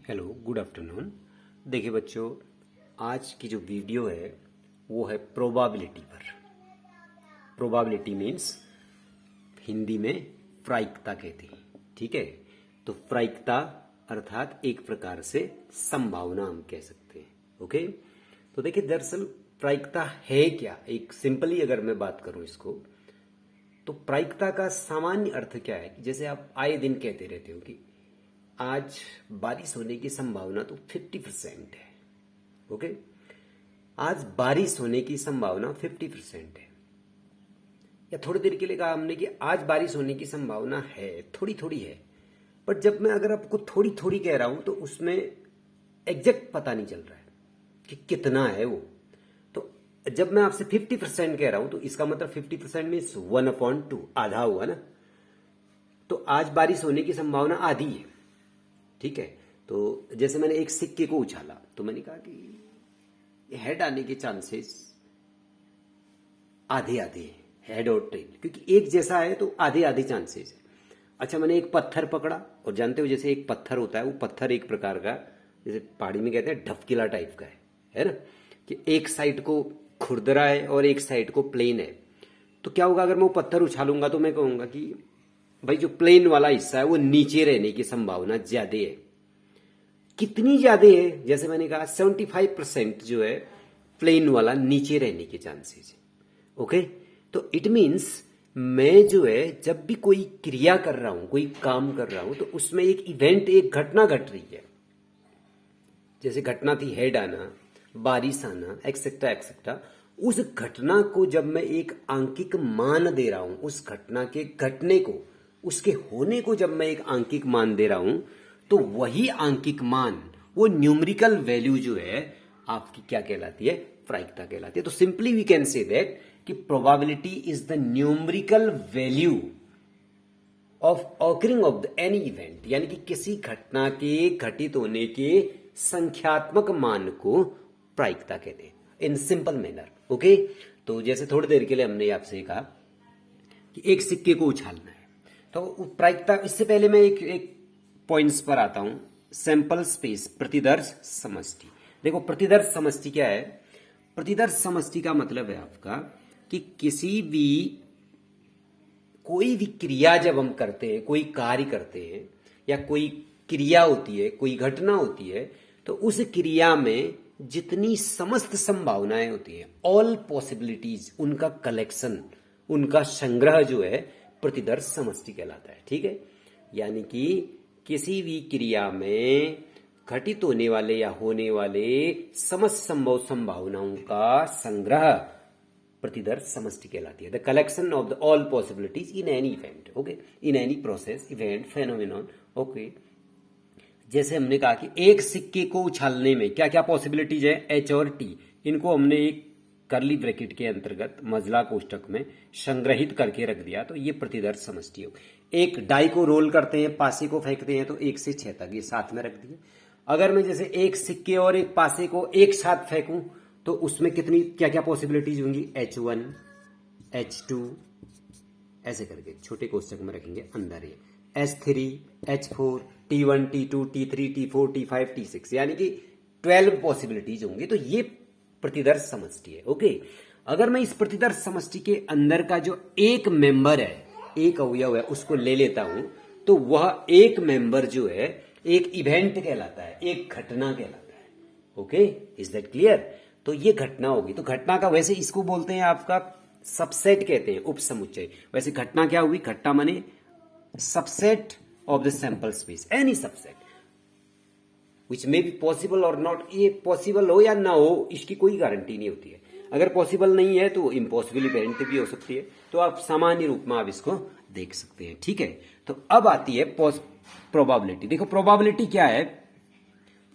Hello, good afternoon. देखिए बच्चों, आज की जो वीडियो है वो है प्रोबेबिलिटी पर। प्रोबेबिलिटी मीन्स हिंदी में प्रायिकता कहते हैं। ठीक है, तो प्रायिकता अर्थात एक प्रकार से संभावना हम कह सकते हैं। ओके, तो देखिए दरअसल प्रायिकता है क्या, एक सिंपली अगर मैं बात करूं इसको, तो प्रायिकता का सामान्य अर्थ क्या है कि जैसे आप आए दिन कहते रहते हो कि आज बारिश होने की संभावना तो 50% है। ओके, आज बारिश होने की संभावना 50% है। या थोड़ी देर के लिए कहा हमने कि आज बारिश होने की संभावना है, थोड़ी थोड़ी है। बट जब मैं अगर आपको थोड़ी थोड़ी कह रहा हूं तो उसमें एग्जैक्ट पता नहीं चल रहा है कि कितना है वो। तो जब मैं आपसे 50% कह रहा हूं तो इसका मतलब 50% मीन्स 1/2, आधा हुआ ना। तो आज बारिश होने की संभावना आधी है। ठीक है, तो जैसे मैंने एक सिक्के को उछाला तो मैंने कहा कि हेड आने के चांसेस आधे आधे हैं, हेड और टेल, क्योंकि एक जैसा है तो आधे आधे चांसेस है। अच्छा, मैंने एक पत्थर पकड़ा और जानते हो जैसे एक पत्थर होता है, वो पत्थर एक प्रकार का, जैसे पहाड़ी में कहते हैं ढपकिला टाइप का है ना, कि एक साइड को खुरदरा है और एक साइड को प्लेन है। तो क्या होगा, अगर मैं वो पत्थर उछालूंगा तो मैं कहूंगा कि भाई जो प्लेन वाला हिस्सा है वो नीचे रहने की संभावना ज्यादा है। कितनी ज्यादा है, जैसे मैंने कहा 75% जो है प्लेन वाला नीचे रहने के चांसेस है। ओके, तो इट मीन्स मैं जो है जब भी कोई क्रिया कर रहा हूं, कोई काम कर रहा हूं, तो उसमें एक इवेंट, एक घटना घट रही है। जैसे घटना थी हेड आना, बारिश आना, एक्सेट्रा एक्सेट्रा। उस घटना को जब मैं एक आंकिक मान दे रहा हूं, उस घटना के घटने को, उसके होने को जब मैं एक आंकिक मान दे रहा हूं, तो वही आंकिक मान, वो न्यूमेरिकल वैल्यू जो है आपकी क्या कहलाती है, प्रायिकता कहलाती है। तो simply we can say that कि probability is the numerical value of occurring of the any event, यानी कि किसी घटना के घटित होने के संख्यात्मक मान को प्रायिकता कहते हैं, इन सिंपल मैनर। ओके, तो जैसे थोड़ी देर के लिए हमने आपसे कहा कि एक सिक्के को उछालना है, तो प्रायिकता, इससे पहले मैं एक पॉइंट्स पर आता हूं। सैंपल स्पेस, प्रतिदर्श समष्टि। देखो प्रतिदर्श समष्टि क्या है? प्रतिदर्श समष्टि का मतलब है आपका कि किसी भी, कोई भी क्रिया जब हम करते हैं, कोई कार्य करते हैं या कोई क्रिया होती है, कोई घटना होती है, तो उस क्रिया में जितनी समस्त संभावनाएं होती हैं, ऑल पॉसिबिलिटीज, उनका कलेक्शन, उनका संग्रह जो है प्रतिदर्श समष्टि कहलाता है। ठीक है, यानी कि किसी भी क्रिया में घटित होने वाले या होने वाले समस्त संभव संभावनाओं का संग्रह प्रतिदर्श समष्टि कहलाती है। The collection of the all possibilities in any event, okay, in any process, event, phenomenon. Okay, जैसे हमने कहा कि एक सिक्के को उछालने में क्या क्या पॉसिबिलिटीज है, एच और टी, इनको हमने एक करली ब्रैकेट के अंतर्गत मजला कोष्टक में संग्रहित करके रख दिया, तो ये प्रतिदर्श समष्टि हो। एक डाई को रोल करते हैं, पासे को फेंकते हैं, तो 1 से 6 तक ये साथ में रख दिए। अगर मैं जैसे एक सिक्के और एक पासे को एक साथ फेंकूं तो उसमें कितनी क्या क्या पॉसिबिलिटीज होंगी, H1, H2, ऐसे करके छोटे कोष्टक में रखेंगे अंदर ये, H3, H4, T1, T2, T3, T4, T5, T6, यानी कि 12 पॉसिबिलिटीज होंगी। तो ये प्रतिदर्श समष्टि है। ओके, अगर मैं इस प्रतिदर्श समष्टि के अंदर का जो एक मेंबर है, एक अवयव है, उसको ले लेता हूं, तो वह एक मेंबर जो है एक इवेंट कहलाता है, एक घटना कहलाता है। Okay, is that clear? तो ये घटना होगी। तो घटना का वैसे इसको बोलते हैं आपका सबसेट कहते हैं, उपसमुच्चय। वैसे घटना क्या हुई? घटना माने subset of the sample space, any subset which may be possible और नॉट। ये पॉसिबल हो या ना हो इसकी कोई गारंटी नहीं होती है। अगर पॉसिबल नहीं है तो इम्पॉसिबल इवेंट भी हो सकती है। तो आप सामान्य रूप में आप इसको देख सकते हैं। ठीक है, तो अब आती है प्रोबेबिलिटी। देखो प्रोबेबिलिटी क्या है?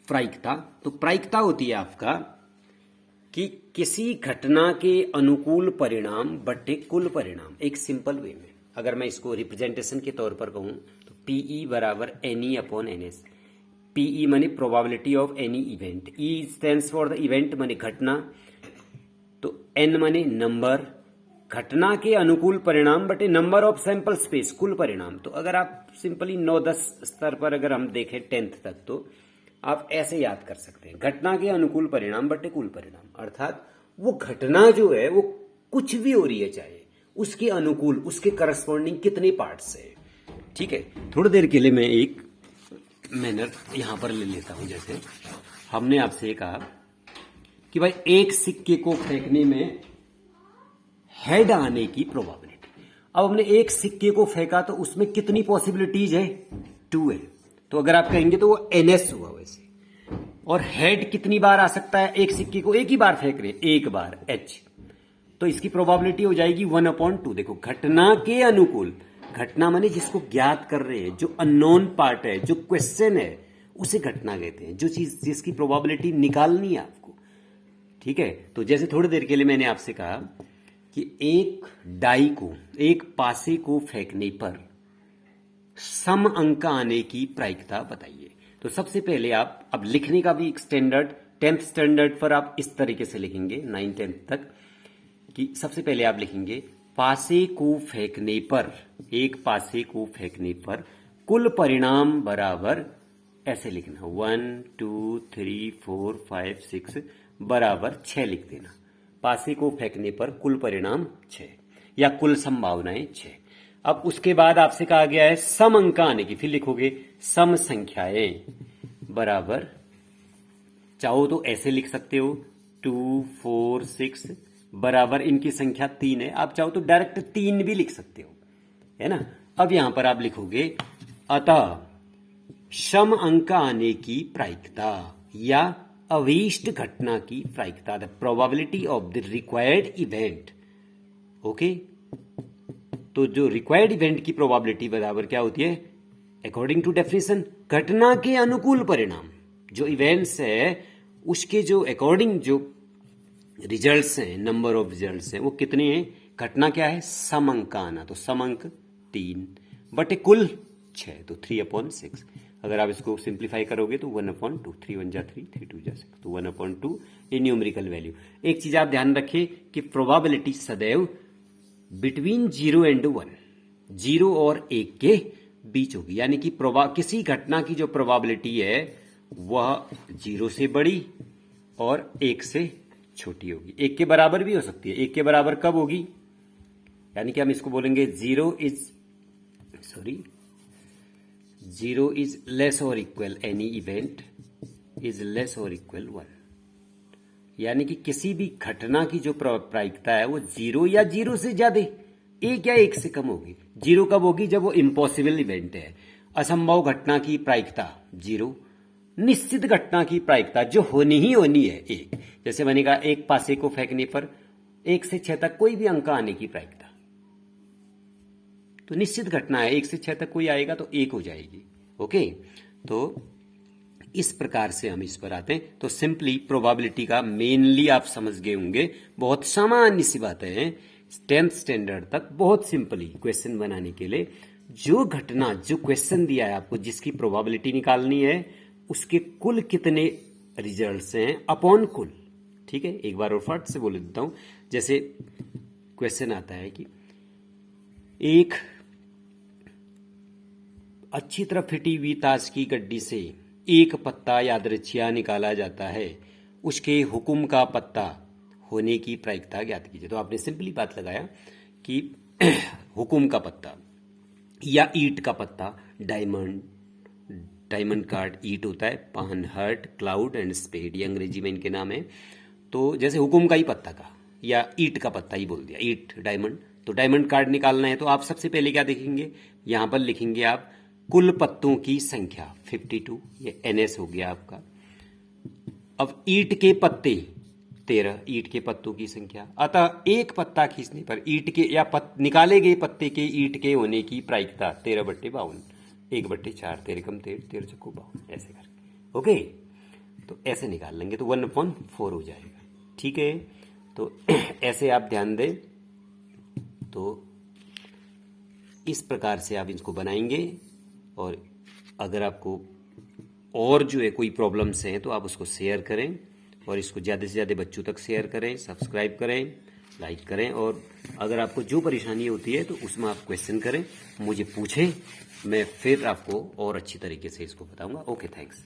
प्रायिकता। तो प्रायिकता होती है आपका कि किसी घटना के अनुकूल परिणाम बटे कुल परिणाम, एक सिंपल वे में अगर मैं इसको रिप्रेजेंटेशन के तौर पर कहूं तो PE बराबर NE अपॉन NS। PE माने probability of any event, E stands for the event माने घटना, तो N माने नंबर, घटना के अनुकूल परिणाम बटे नंबर ऑफ सैंपल स्पेस, कुल परिणाम। तो अगर आप सिंपली 9-10 स्तर पर अगर हम देखें 10th तक, तो आप ऐसे याद कर सकते हैं, घटना के अनुकूल परिणाम बटे कुल परिणाम, अर्थात वो घटना जो है वो कुछ भी हो रही है, चाहे उसके अनुकूल, उसके करस्पॉन्डिंग कितने पार्ट्स है। ठीक है, थोड़ी देर के लिए मैं एक मैनर यहां पर ले लेता हूं। जैसे हमने आपसे कहा कि भाई एक सिक्के को फेंकने में हेड आने की प्रोबेबिलिटी, अब हमने एक सिक्के को फेंका तो उसमें कितनी पॉसिबिलिटीज है, 2 है। तो अगर आप कहेंगे तो वो NS हुआ वैसे। और हेड कितनी बार आ सकता है, एक सिक्के को एक ही बार फेंक रहे हैं, एक बार H, तो इसकी प्रोबेबिलिटी हो जाएगी 1/2। देखो घटना के अनुकूल, घटना माने जिसको ज्ञात कर रहे हैं, जो अननोन पार्ट है, जो क्वेश्चन है, उसे घटना कहते हैं, जो चीज जिसकी प्रोबेबिलिटी निकालनी है आपको। ठीक है, तो जैसे थोड़ी देर के लिए मैंने आपसे कहा कि एक डाई को, एक पासे को फेंकने पर सम अंक आने की प्रायिकता बताइए। तो सबसे पहले आप, अब लिखने का भी एक स्टैंडर्ड, 10th स्टैंडर्ड पर आप इस तरीके से लिखेंगे, 9 10 तक, कि सबसे पहले आप लिखेंगे पासे को फेंकने पर, एक पासे को फेंकने पर कुल परिणाम बराबर, ऐसे लिखना 1 2 3 4 5 6 बराबर 6 लिख देना। पासे को फेंकने पर कुल परिणाम 6 या कुल संभावनाएं 6। अब उसके बाद आपसे कहा गया है सम अंक आने की, फिर लिखोगे सम संख्याएं बराबर, चाहो तो ऐसे लिख सकते हो 2 4 6 बराबर, इनकी संख्या 3 है, आप चाहो तो डायरेक्ट 3 भी लिख सकते हो, है ना। अब यहां पर आप लिखोगे अतः सम अंक आने की प्रायिकता या अभीष्ट घटना की प्रायिकता, the probability of the required event. Okay, तो जो रिक्वायर्ड इवेंट की प्रोबेबिलिटी बराबर क्या होती है, अकॉर्डिंग टू डेफिनेशन, घटना के अनुकूल परिणाम, जो इवेंट्स है उसके जो अकॉर्डिंग जो रिजल्ट्स हैं, नंबर ऑफ रिजल्ट्स हैं, वो कितने हैं, घटना क्या है, सम अंक आना, तो सम अंक 3 बटे कुल 6, तो 3/6। अगर आप इसको सिंप्लीफाई करोगे तो 1/2, 3 1 जा 3, 3 2 जा 6, तो 1/2 इन न्यूमेरिकल वैल्यू। एक चीज आप ध्यान रखिए कि प्रोबेबिलिटी सदैव बिटवीन 0 एंड 1, 0 और 1 के बीच होगी, यानी कि किसी घटना की जो प्रोबेबिलिटी है वह 0 से बड़ी और 1 से छोटी होगी, 1 के बराबर भी हो सकती है। 1 के बराबर कब होगी, यानी कि हम इसको बोलेंगे 0 इज लेस और equal, any event is less और इक्वल 1, यानी कि किसी भी घटना की जो प्रायिकता है वो 0 या 0 से ज्यादा, 1 या 1 से कम होगी। 0 कब होगी, जब वो इम्पॉसिबल इवेंट है, असंभव घटना की प्रायिकता 0, निश्चित घटना की प्रायिकता जो होनी ही होनी है 1। जैसे मैंने कहा एक पासे को फेंकने पर 1 से 6 तक कोई भी अंक आने की प्रायिकता, तो निश्चित घटना है, 1 से 6 तक कोई आएगा तो 1 हो जाएगी। ओके, तो इस प्रकार से हम इस पर आते हैं। तो सिंपली प्रोबेबिलिटी का मेनली आप समझ गए होंगे, बहुत सामान्य सी बातें हैं, 10th स्टैंडर्ड तक बहुत सिंपली क्वेश्चन बनाने के लिए जो घटना, जो क्वेश्चन दिया है आपको, जिसकी प्रोबेबिलिटी निकालनी है, उसके कुल कितने रिजल्ट्स हैं अपॉन कुल। ठीक है, एक बार और फट से बोल देता हूं। जैसे क्वेश्चन आता है कि एक अच्छी तरह फिटी हुई ताश की गड्डी से एक पत्ता यादृच्छिया निकाला जाता है, उसके हुक्म का पत्ता होने की प्रायिकता ज्ञात कीजिए। तो आपने सिंपली बात लगाया कि हुक्म का पत्ता या ईट का पत्ता, डायमंड कार्ड ईट होता है, पान, हर्ट, क्लाउड एंड स्पेड, ये अंग्रेजी में इनके नाम है। तो जैसे हुक्म का ही पत्ता का या ईट का पत्ता ही बोल दिया, ईट डायमंड, तो डायमंड कार्ड निकालना है तो आप सबसे पहले क्या देखेंगे, यहां पर लिखेंगे आप कुल पत्तों की संख्या 52, ये NS हो गया आपका। अब ईट के पत्ते 13, ईट के पत्तों की संख्या, अतः एक पत्ता खींचने पर ईट के या निकाले गए पत्ते के ईट के होने की प्रायिकता 13/52, 1/4, 13 कम 13, 13 चक्को 52, ऐसे करके। ओके, तो ऐसे निकाल लेंगे तो 1/4 हो जाएगा। ठीक है, तो ऐसे आप ध्यान दें। तो इस प्रकार से आप इसको बनाएंगे, और अगर आपको और जो है कोई प्रॉब्लम्स हैं तो आप उसको शेयर करें, और इसको ज़्यादा से ज़्यादा बच्चों तक शेयर करें, सब्सक्राइब करें, लाइक करें, और अगर आपको जो परेशानी होती है तो उसमें आप क्वेश्चन करें, मुझे पूछें, मैं फिर आपको और अच्छी तरीके से इसको बताऊंगा। Okay, thanks.